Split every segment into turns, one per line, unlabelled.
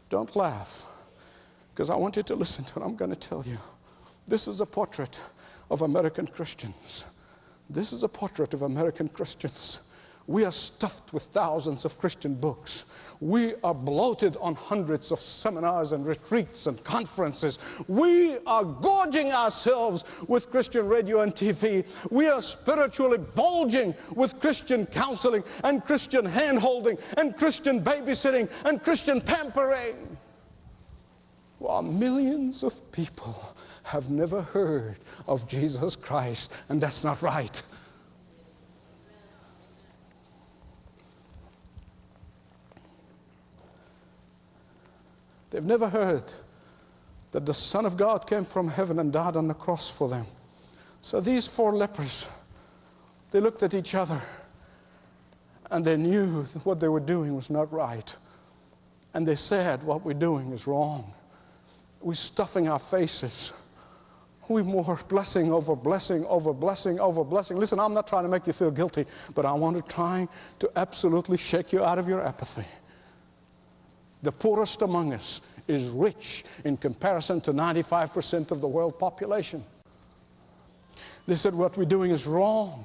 Don't laugh, because I want you to listen to what I'm going to tell you. This is a portrait of American Christians. This is a portrait of American Christians. We are stuffed with thousands of Christian books. We are bloated on hundreds of seminars and retreats and conferences. We are gorging ourselves with Christian radio and TV. We are spiritually bulging with Christian counseling and Christian hand-holding and Christian babysitting and Christian pampering. While millions of people have never heard of Jesus Christ, and that's not right. They've never heard that the Son of God came from heaven and died on the cross for them. So these 4 lepers, they looked at each other and they knew that what they were doing was not right. And they said, what we're doing is wrong. We're stuffing our faces. We're more blessing over blessing over blessing over blessing. Listen, I'm not trying to make you feel guilty, but I want to try to absolutely shake you out of your apathy. The poorest among us is rich in comparison to 95% of the world population. They said what we're doing is wrong.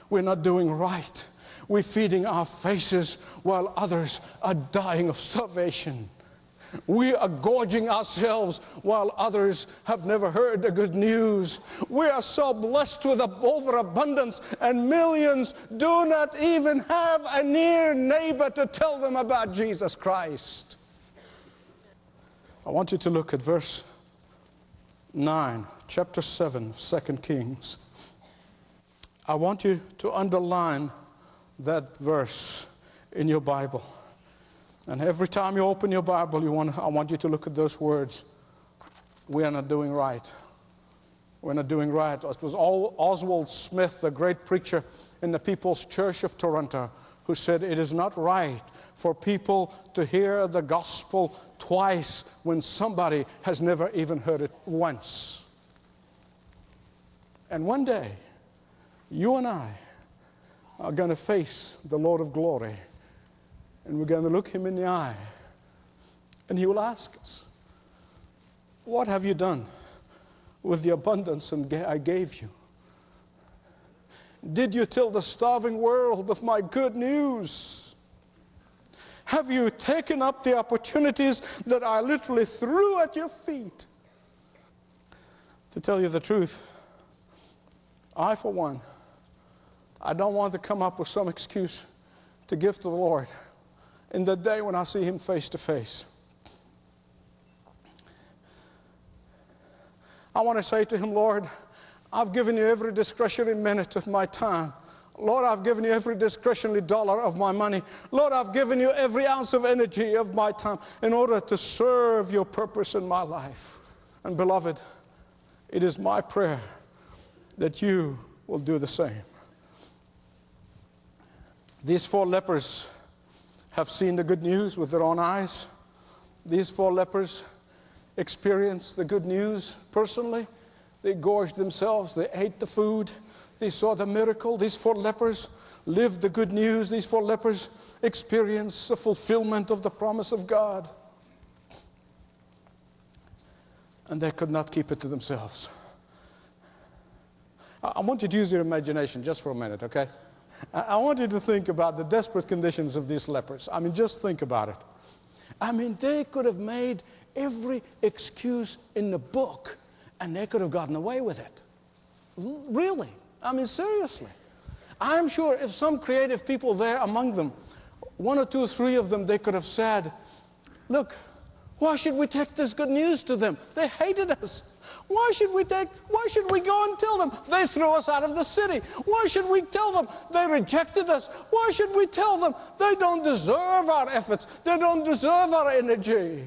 We're not doing right. We're feeding our faces while others are dying of starvation. We are gorging ourselves while others have never heard the good news. We are so blessed with overabundance, and millions do not even have a near neighbor to tell them about Jesus Christ. I want you to look at verse 9, chapter 7 of 2 Kings. I want you to underline that verse in your Bible. And every time you open your Bible, I want you to look at those words. We are not doing right. We're not doing right. It was Oswald Smith, the great preacher in the People's Church of Toronto, who said it is not right for people to hear the gospel twice when somebody has never even heard it once. And one day, you and I are going to face the Lord of glory. And we're going to look him in the eye. And he will ask us, what have you done with the abundance I gave you? Did you tell the starving world of my good news? Have you taken up the opportunities that I literally threw at your feet? To tell you the truth, I, for one, I don't want to come up with some excuse to give to the Lord in the day when I see him face to face. I want to say to him, Lord, I've given you every discretionary minute of my time. Lord, I've given you every discretionary dollar of my money. Lord, I've given you every ounce of energy of my time in order to serve your purpose in my life. And beloved, it is my prayer that you will do the same. These 4 lepers have seen the good news with their own eyes. These 4 lepers experienced the good news personally. They gorged themselves. They ate the food. They saw the miracle. These 4 lepers lived the good news. These 4 lepers experienced the fulfillment of the promise of God. And they could not keep it to themselves. I want you to use your imagination just for a minute, okay? I want you to think about the desperate conditions of these lepers. I mean, just think about it. I mean, they could have made every excuse in the book, and they could have gotten away with it. Really. I mean, seriously. I'm sure if some creative people there among them, 1 or 2 or 3 of them, they could have said, look, why should we take this good news to them? They hated us. Why should we go and tell them? They threw us out of the city. Why should we tell them? They rejected us. Why should we tell them? They don't deserve our efforts. They don't deserve our energy.